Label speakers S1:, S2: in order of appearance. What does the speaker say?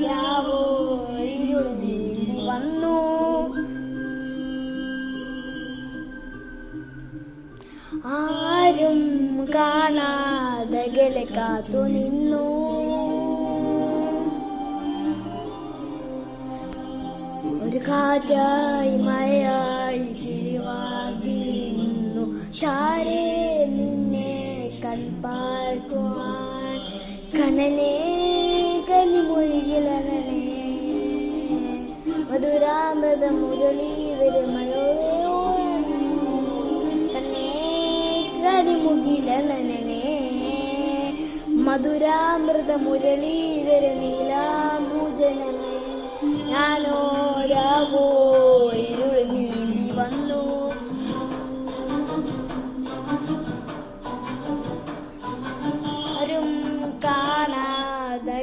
S1: രാവോ ഇരുൾ നീന്തി വന്നു. ആരും കാണാതെ അകലെ കാത്തു നിന്നു. ഒരു കാറ്റായി മഴയായി കിളിവാതിലിരുന്നു ചാരേ നിന്നെ കൺപാർക്കുവാൻ. കനലേ കനിമൊഴികളനേ മധുരാമൃത മുരളി വരുമഴയോ കണ്ണേ കരിമുകിലനനേ മധുരാമൃത മുരളീധര നീലാംബുജനമേ. ഞാനോ രാവോ ഇരുൾ നീന്തി വന്നു. ആരും കാണാതെ